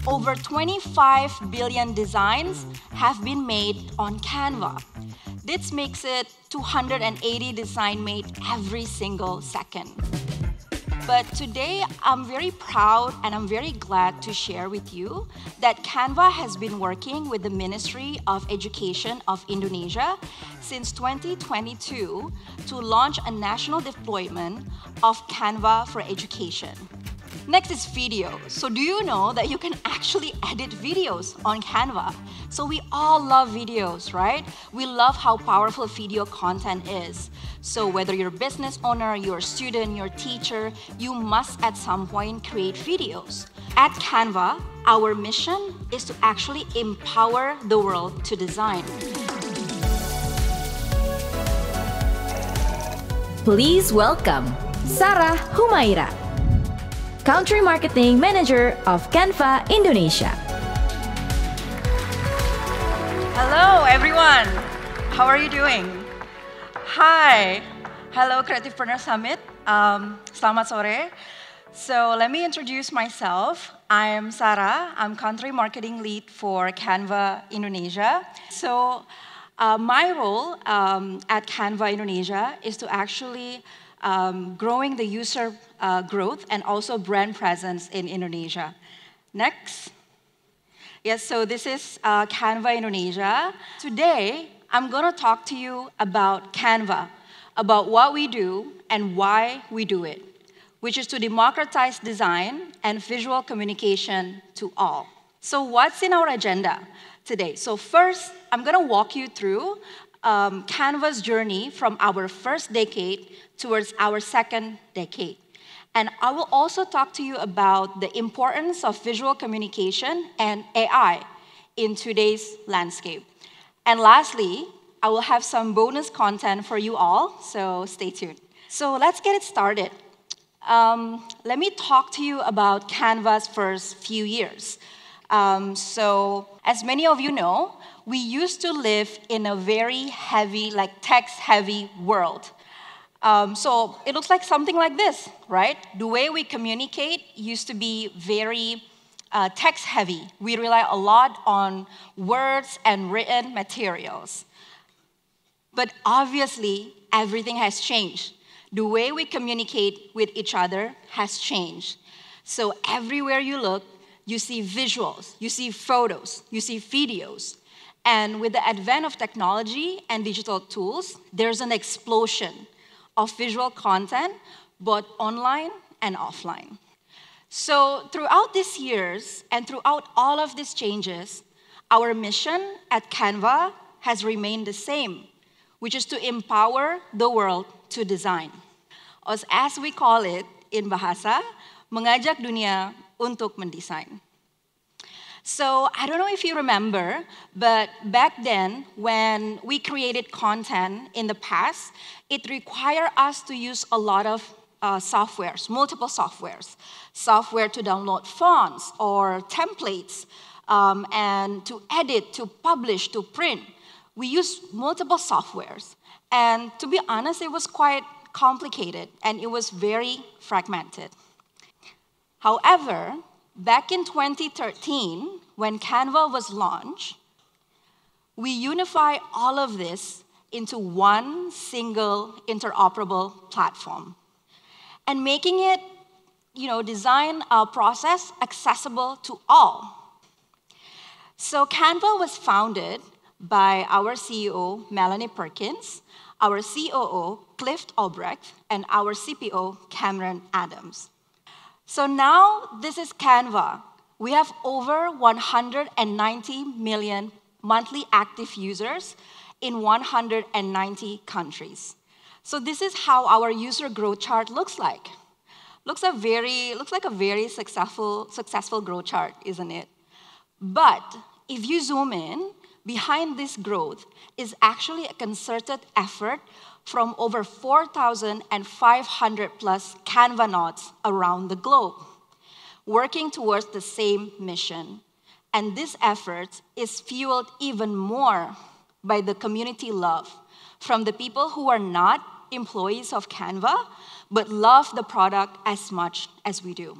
over 25 billion designs have been made on Canva. This makes it 280 designs made every single second. But today, I'm very proud and I'm very glad to share with you that Canva has been working with the Ministry of Education of Indonesia since 2022 to launch a national deployment of Canva for education. Next is video. So do you know that you can actually edit videos on Canva? So we all love videos, right? We love how powerful video content is. So whether you're a business owner, you're a student, you're a teacher, you must at some point create videos. At Canva, our mission is to actually empower the world to design. Please welcome Sarah Humaira, Country Marketing Manager of Canva Indonesia. Hello, everyone. How are you doing? Hi. Hello, Creativepreneur Summit. Selamat sore. So let me introduce myself. I'm Sarah. I'm Country Marketing Lead for Canva Indonesia. So my role at Canva Indonesia is to actually growing the user growth and also brand presence in Indonesia. Next. Yes, so this is Canva Indonesia. Today, I'm going to talk to you about Canva, about what we do and why we do it, which is to democratize design and visual communication to all. So what's in our agenda today? So first, I'm going to walk you through Canva's journey from our first decade towards our second decade. And I will also talk to you about the importance of visual communication and AI in today's landscape. And lastly, I will have some bonus content for you all, so stay tuned. So let's get it started. Let me talk to you about Canva's first few years. So as many of you know, we used to live in a very heavy, like text-heavy world. So it looks like something like this, right? The way we communicate used to be very text-heavy. We rely a lot on words and written materials. But obviously, everything has changed. The way we communicate with each other has changed. So everywhere you look, you see visuals, you see photos, you see videos. And with the advent of technology and digital tools, there's an explosion of visual content, both online and offline. So throughout these years and throughout all of these changes, our mission at Canva has remained the same, which is to empower the world to design. Or as we call it in Bahasa, mengajak dunia untuk mendesain. So I don't know if you remember, but back then, when we created content in the past, it required us to use a lot of softwares, multiple softwares. Software to download fonts or templates, and to edit, to publish, to print. We used multiple softwares. And to be honest, it was quite complicated, and it was very fragmented. However, back in 2013, when Canva was launched, we unified all of this into one single interoperable platform and making it, design process accessible to all. So Canva was founded by our CEO, Melanie Perkins, our COO, Cliff Albrecht, and our CPO, Cameron Adams. So now this is Canva. We have over 190 million monthly active users in 190 countries. So this is how our user growth chart looks like. Looks like a very successful growth chart, isn't it? But if you zoom in, behind this growth is actually a concerted effort from over 4,500 plus Canva nodes around the globe, working towards the same mission. And this effort is fueled even more by the community love from the people who are not employees of Canva, but love the product as much as we do.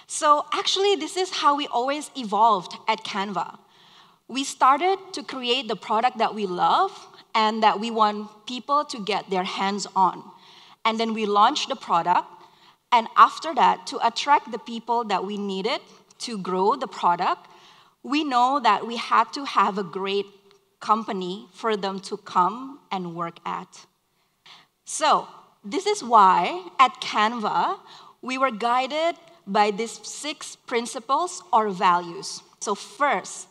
So actually, this is how we always evolved at Canva. We started to create the product that we love and that we want people to get their hands on. And then we launched the product, and after that, to attract the people that we needed to grow the product, we know that we had to have a great company for them to come and work at. So this is why at Canva, we were guided by these 6 principles or values. So first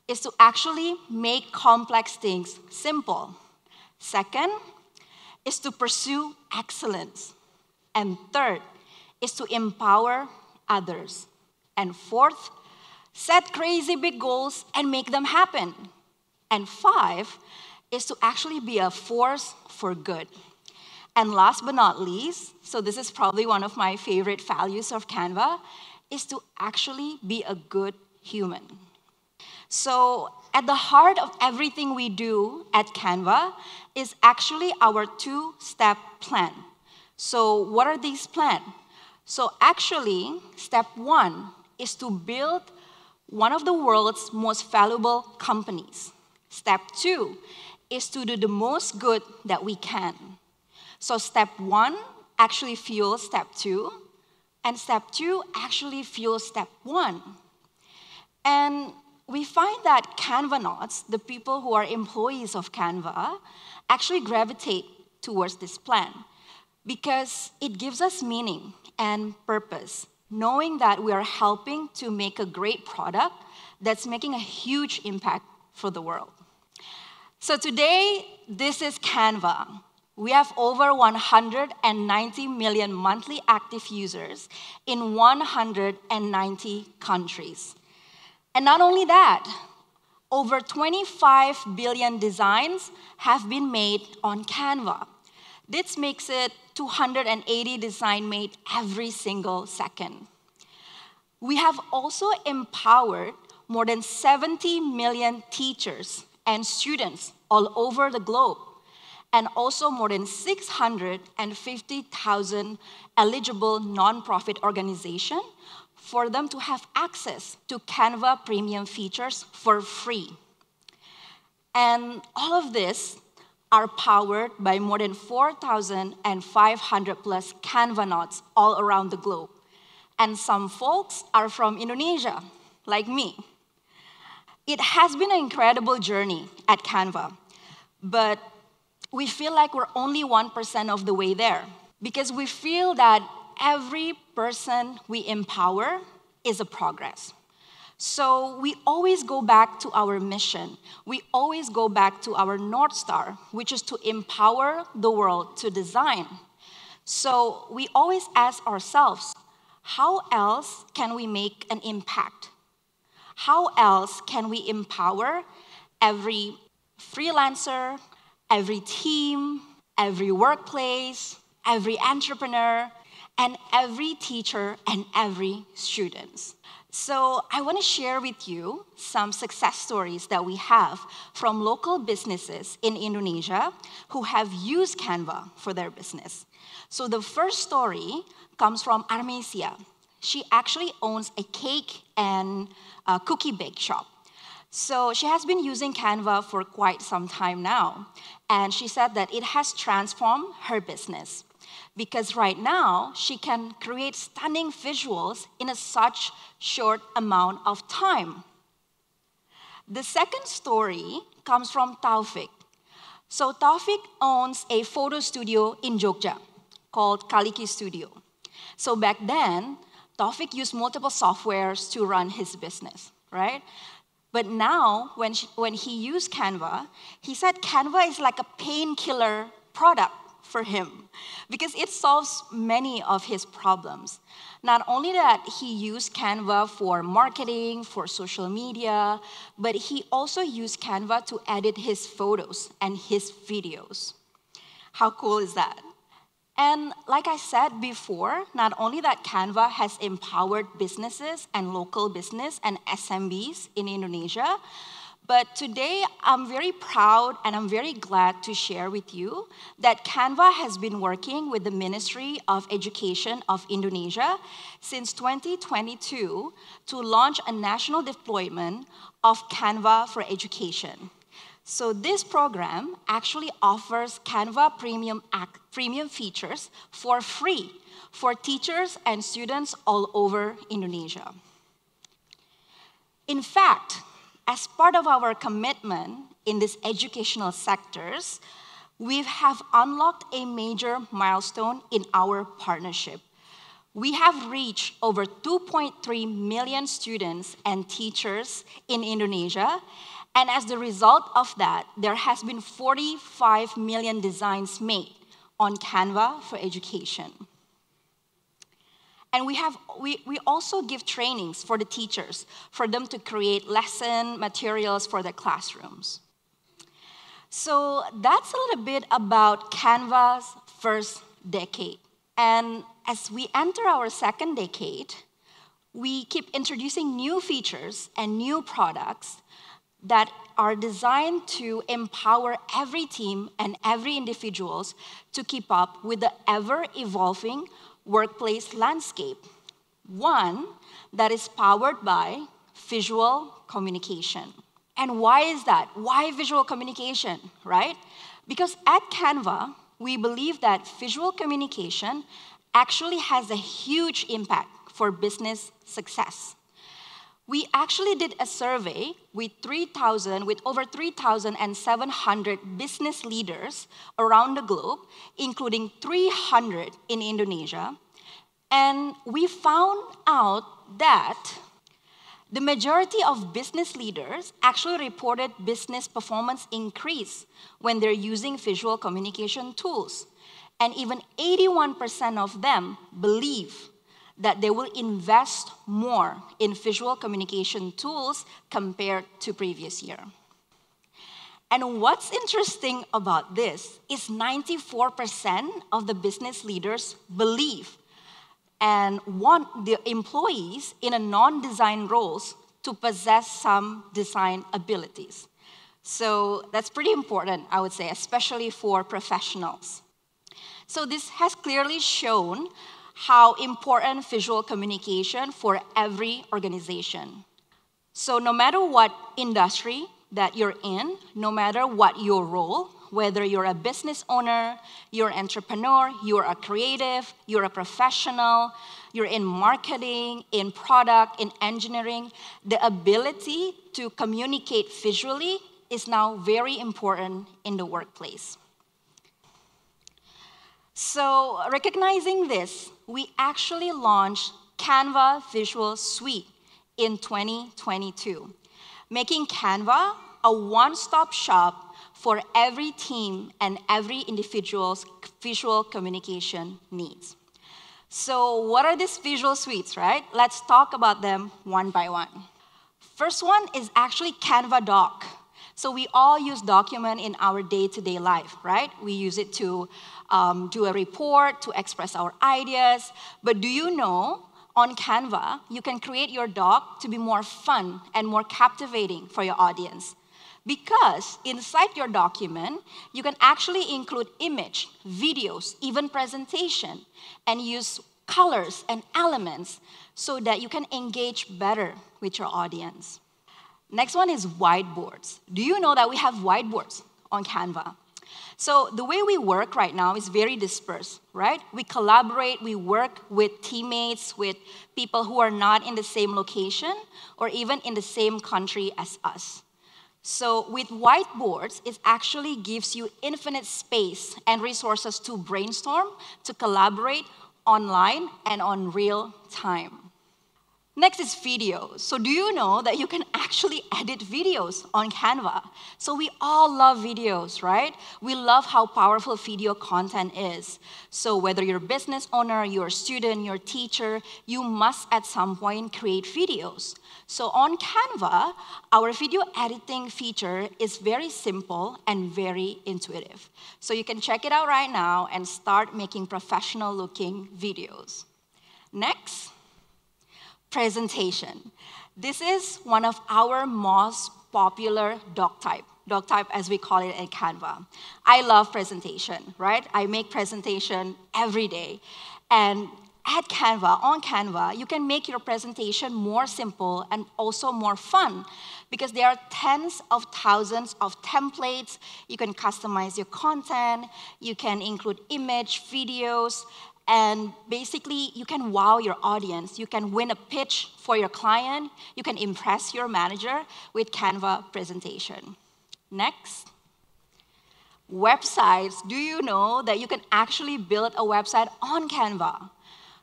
is to actually make complex things simple. Second is to pursue excellence. And third is to empower others. And fourth, set crazy big goals and make them happen. And 5 is to actually be a force for good. And last but not least, so this is probably one of my favorite values of Canva, is to actually be a good human. So at the heart of everything we do at Canva is actually our 2-step plan. So what are these plans? So actually, step 1 is to build one of the world's most valuable companies. Step 2 is to do the most good that we can. So step 1 actually fuels step 2, and step 2 actually fuels step 1. And we find that Canvanauts, the people who are employees of Canva, actually gravitate towards this plan because it gives us meaning and purpose, knowing that we are helping to make a great product that's making a huge impact for the world. So today, this is Canva. We have over 190 million monthly active users in 190 countries. And not only that, over 25 billion designs have been made on Canva. This makes it 280 designs made every single second. We have also empowered more than 70 million teachers and students all over the globe, and also more than 650,000 eligible nonprofit organizations for them to have access to Canva premium features for free. And all of this are powered by more than 4,500 plus Canvanauts all around the globe. And some folks are from Indonesia, like me. It has been an incredible journey at Canva, but we feel like we're only 1% of the way there because we feel that every person we empower is a progress. So we always go back to our mission. We always go back to our North Star, which is to empower the world to design. So we always ask ourselves, how else can we make an impact? How else can we empower every freelancer, every team, every workplace, every entrepreneur, and every teacher and every student? So I want to share with you some success stories that we have from local businesses in Indonesia who have used Canva for their business. So the first story comes from Armesia. She actually owns a cake and cookie bake shop. So she has been using Canva for quite some time now. And she said that it has transformed her business because right now she can create stunning visuals in such short amount of time. The second story comes from Taufik. So Taufik owns a photo studio in Jogja called Kaliki Studio. So back then, Taufik used multiple softwares to run his business, right? But now, when he used Canva, he said Canva is like a painkiller product for him because it solves many of his problems. Not only that he used Canva for marketing, for social media, but he also used Canva to edit his photos and his videos. How cool is that? And like I said before, not only that Canva has empowered businesses and local business and SMBs in Indonesia, But today, I'm very proud and I'm very glad to share with you that Canva has been working with the Ministry of Education of Indonesia since 2022 to launch a national deployment of Canva for education. So this program actually offers Canva premium features for free for teachers and students all over Indonesia. In fact, as part of our commitment in these educational sectors, we have unlocked a major milestone in our partnership. We have reached over 2.3 million students and teachers in Indonesia, and as the result of that, there has been 45 million designs made on Canva for education. And we also give trainings for the teachers for them to create lesson materials for their classrooms. So that's a little bit about Canva's first decade. And as we enter our second decade, we keep introducing new features and new products that are designed to empower every team and every individuals to keep up with the ever-evolving workplace landscape. One that is powered by visual communication. And why is that? Why visual communication, right? Because at Canva, we believe that visual communication actually has a huge impact for business success. We actually did a survey with over 3,700 business leaders around the globe, including 300 in Indonesia. And we found out that the majority of business leaders actually reported business performance increase when they're using visual communication tools. And even 81% of them believe that they will invest more in visual communication tools compared to previous year. And what's interesting about this is 94% of the business leaders believe and want the employees in a non-design roles to possess some design abilities. So that's pretty important, I would say, especially for professionals. So this has clearly shown how important visual communication for every organization. So no matter what industry that you're in, no matter what your role, whether you're a business owner, you're an entrepreneur, you're a creative, you're a professional, you're in marketing, in product, in engineering, the ability to communicate visually is now very important in the workplace. So recognizing this, we actually launched Canva Visual Suite in 2022, making Canva a one-stop shop for every team and every individual's visual communication needs. So what are these visual suites, right? Let's talk about them one by one. First one is actually Canva Doc. So we all use document in our day-to-day life, right? We use it to do a report, to express our ideas. But do you know, on Canva, you can create your doc to be more fun and more captivating for your audience. Because inside your document, you can actually include image, videos, even presentation, and use colors and elements so that you can engage better with your audience. Next one is whiteboards. Do you know that we have whiteboards on Canva? So the way we work right now is very dispersed, right? We collaborate, we work with teammates, with people who are not in the same location or even in the same country as us. So with whiteboards, it actually gives you infinite space and resources to brainstorm, to collaborate online and on real time. Next is videos. So do you know that you can actually edit videos on Canva? So we all love videos, right? We love how powerful video content is. So whether you're a business owner, you're a student, you're a teacher, you must at some point create videos. So on Canva, our video editing feature is very simple and very intuitive. So you can check it out right now and start making professional looking videos. Next, Presentation. This is one of our most popular dog type as we call it in Canva. I love presentation, right? I make presentation every day. And on Canva, you can make your presentation more simple and also more fun because there are tens of thousands of templates. You can customize your content. You can include image, videos, and basically, you can wow your audience. You can win a pitch for your client. You can impress your manager with Canva presentation. Next. Websites. Do you know that you can actually build a website on Canva?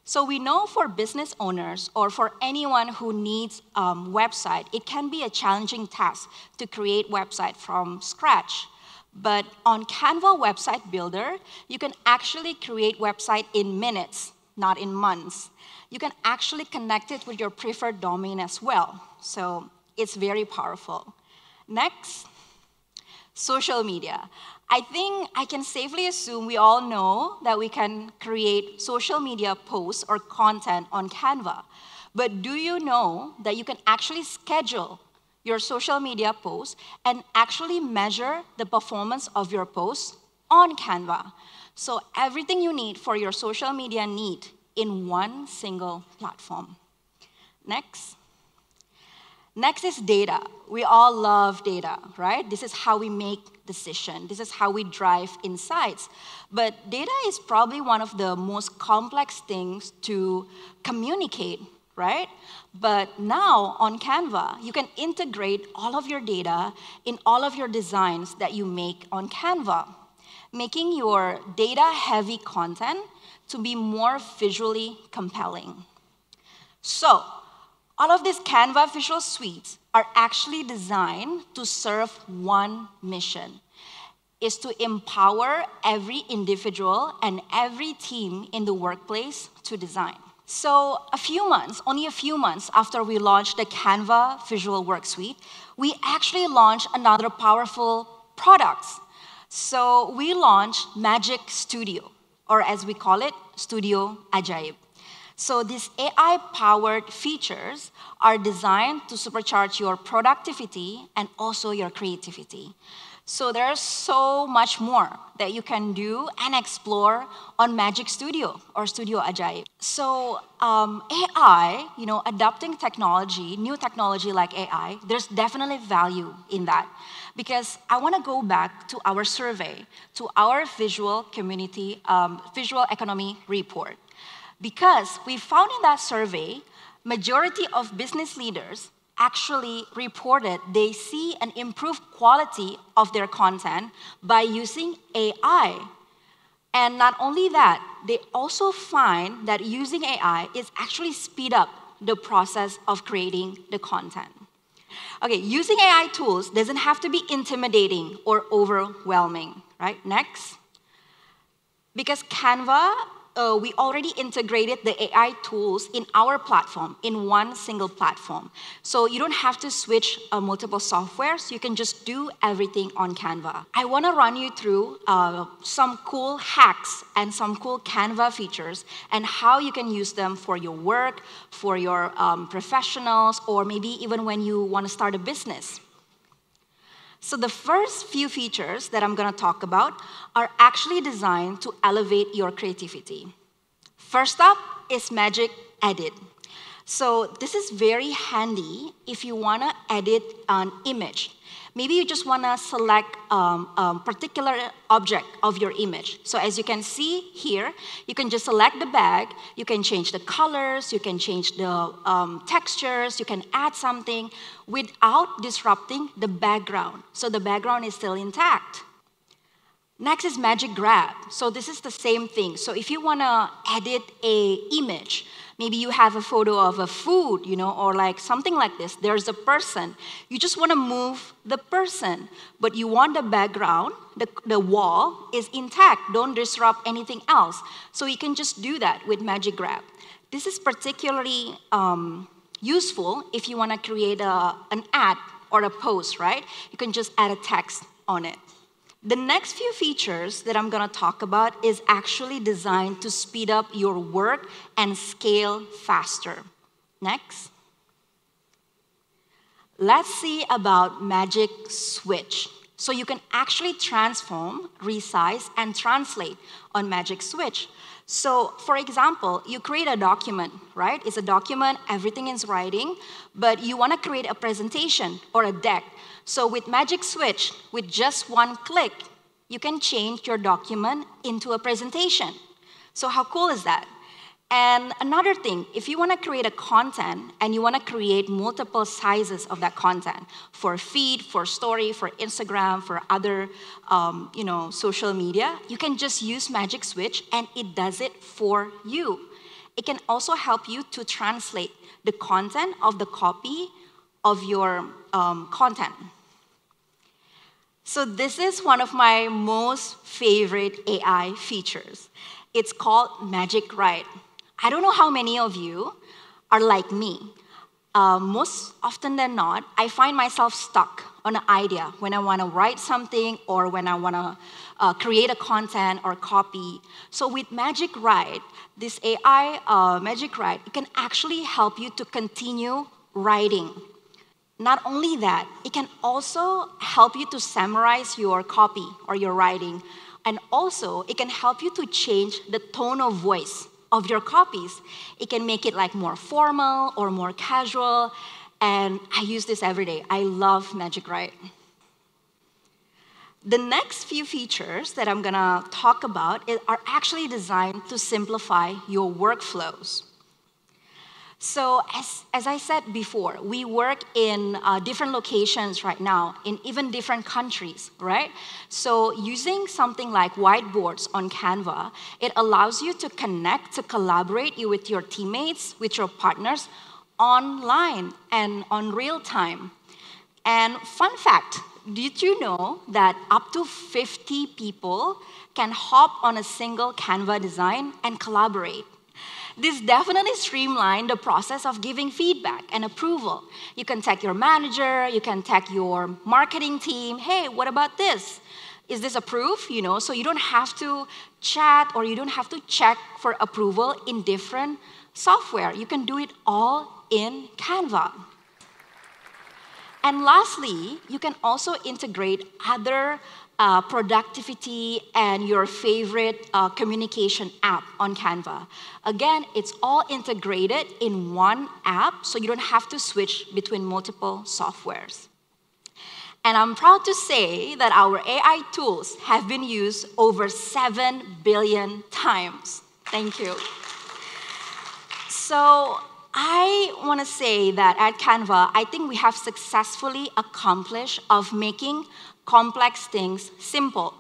So we know for business owners or for anyone who needs a website, it can be a challenging task to create website from scratch. But on Canva Website Builder, you can actually create website in minutes, not in months. You can actually connect it with your preferred domain as well. So it's very powerful. Next, social media. I think I can safely assume we all know that we can create social media posts or content on Canva. But do you know that you can actually schedule your social media posts and actually measure the performance of your posts on Canva? So everything you need for your social media need in one single platform. Next. Next is data. We all love data, right? This is how we make decisions. This is how we drive insights. But data is probably one of the most complex things to communicate, right? But now on Canva, you can integrate all of your data in all of your designs that you make on Canva, making your data-heavy content to be more visually compelling. So, all of these Canva visual suites are actually designed to serve one mission, is to empower every individual and every team in the workplace to design. So only a few months after we launched the Canva Visual Work Suite, we actually launched another powerful product. So we launched Magic Studio, or as we call it, Studio Ajaib. So these AI-powered features are designed to supercharge your productivity and also your creativity. So there's so much more that you can do and explore on Magic Studio or Studio Ajaib. So AI, adopting technology, new technology like AI, there's definitely value in that. Because I want to go back to our survey, to our visual economy report. Because we found in that survey, majority of business leaders actually reported they see an improved quality of their content by using AI. And not only that, they also find that using AI is actually speed up the process of creating the content. Okay, using AI tools doesn't have to be intimidating or overwhelming, right? Next. Because Canva, we already integrated the AI tools in our platform, in one single platform. So you don't have to switch multiple softwares. You can just do everything on Canva. I want to run you through some cool hacks and some cool Canva features and how you can use them for your work, for your professionals, or maybe even when you want to start a business. So the first few features that I'm going to talk about are actually designed to elevate your creativity. First up is Magic Edit. So this is very handy if you want to edit an image. Maybe you just want to select a particular object of your image. So as you can see here, you can just select the bag, you can change the colors, you can change the textures, you can add something without disrupting the background. So the background is still intact. Next is Magic Grab. So this is the same thing. So if you want to edit an image, maybe you have a photo of a food, or like something like this. There's a person. You just want to move the person, but you want the background, the wall is intact. Don't disrupt anything else. So you can just do that with Magic Grab. This is particularly useful if you want to create an ad or a post, right? You can just add a text on it. The next few features that I'm going to talk about is actually designed to speed up your work and scale faster. Next. Let's see about magic switch. So you can actually transform, resize, and translate on magic switch. So for example, you create a document, right? It's a document, everything is writing, but you want to create a presentation or a deck. So with magic switch, with just one click, you can change your document into a presentation. So how cool is that? And another thing, if you want to create a content and you want to create multiple sizes of that content for feed, for story, for Instagram, for other social media, you can just use Magic Switch and it does it for you. It can also help you to translate the content of the copy of your content. So this is one of my most favorite AI features. It's called Magic Write. I don't know how many of you are like me. Most often than not, I find myself stuck on an idea when I want to write something or when I want to create a content or copy. So with Magic Write, this AI Magic Write, it can actually help you to continue writing. Not only that, it can also help you to summarize your copy or your writing. And also, it can help you to change the tone of voice of your copies. It can make it like more formal or more casual, and I use this every day. I love Magic Write. The next few features that I'm gonna talk about are actually designed to simplify your workflows. So as I said before, we work in different locations right now, in even different countries, right? So using something like whiteboards on Canva, it allows you to connect, to collaborate with your teammates, with your partners, online and on real time. And fun fact, did you know that up to 50 people can hop on a single Canva design and collaborate? This definitely streamlined the process of giving feedback and approval. You can tag your manager, you can tag your marketing team, hey, what about this? Is this approved? So you don't have to chat or you don't have to check for approval in different software. You can do it all in Canva. And lastly, you can also integrate other productivity and your favorite communication app on Canva. Again, it's all integrated in one app, so you don't have to switch between multiple softwares. And I'm proud to say that our AI tools have been used over 7 billion times. Thank you. So I want to say that at Canva, I think we have successfully accomplished of making complex things simple.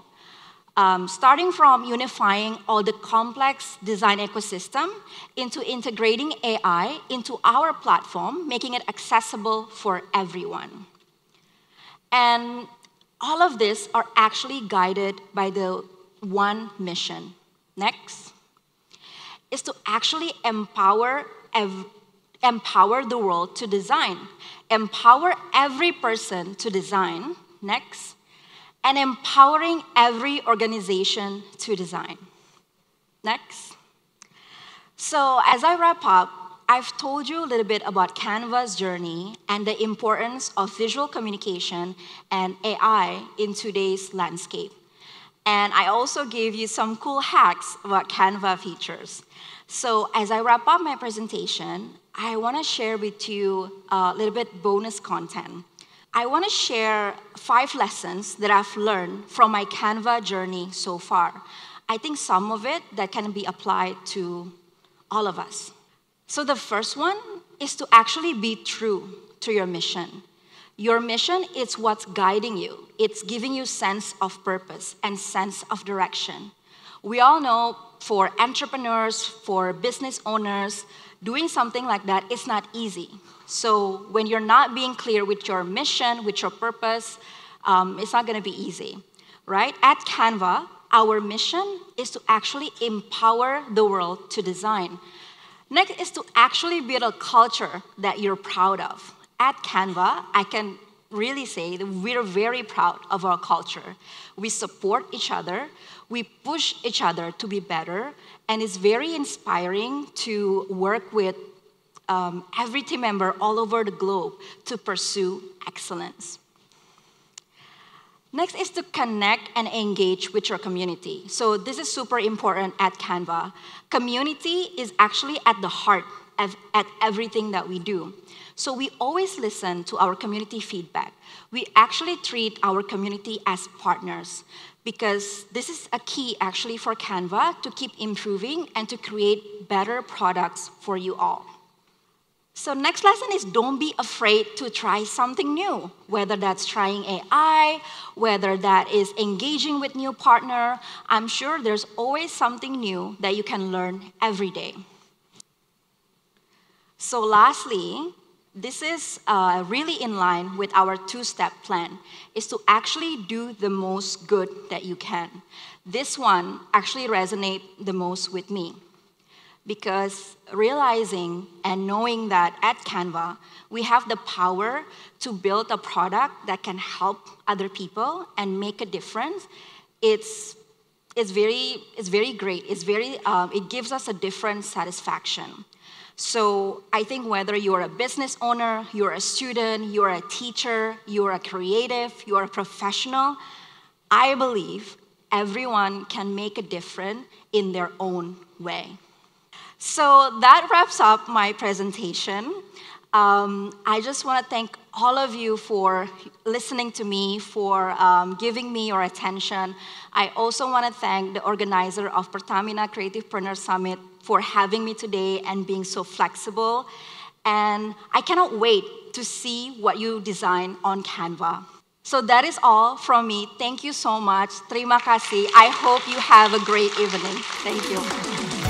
Starting from unifying all the complex design ecosystem into integrating AI into our platform, making it accessible for everyone. And all of this are actually guided by the one mission. Next is to actually empower the world to design. Empower every person to design. Next. And empowering every organization to design. Next. So as I wrap up, I've told you a little bit about Canva's journey and the importance of visual communication and AI in today's landscape. And I also gave you some cool hacks about Canva features. So as I wrap up my presentation, I want to share with you a little bit bonus content. I want to share 5 lessons that I've learned from my Canva journey so far. I think some of it that can be applied to all of us. So the first one is to actually be true to your mission. Your mission is what's guiding you. It's giving you sense of purpose and sense of direction. We all know for entrepreneurs, for business owners, doing something like that is not easy. So when you're not being clear with your mission, with your purpose, it's not going to be easy, right? At Canva, our mission is to actually empower the world to design. Next is to actually build a culture that you're proud of. At Canva, I can really say that we're very proud of our culture. We support each other, we push each other to be better, and it's very inspiring to work with every team member all over the globe to pursue excellence. Next is to connect and engage with your community. So this is super important at Canva. Community is actually at the heart of at everything that we do. So we always listen to our community feedback. We actually treat our community as partners because this is a key actually for Canva to keep improving and to create better products for you all. So next lesson is don't be afraid to try something new, whether that's trying AI, whether that is engaging with new partner. I'm sure there's always something new that you can learn every day. So lastly, this is really in line with our two-step plan, is to actually do the most good that you can. This one actually resonates the most with me because realizing and knowing that at Canva, we have the power to build a product that can help other people and make a difference, it's very great. It gives us a different satisfaction. So I think whether you're a business owner, you're a student, you're a teacher, you're a creative, you're a professional, I believe everyone can make a difference in their own way. So that wraps up my presentation. I just want to thank all of you for listening to me, for giving me your attention. I also want to thank the organizer of Pertamina Creativepreneur Summit for having me today and being so flexible. And I cannot wait to see what you design on Canva. So that is all from me. Thank you so much. Terima kasih. I hope you have a great evening. Thank you.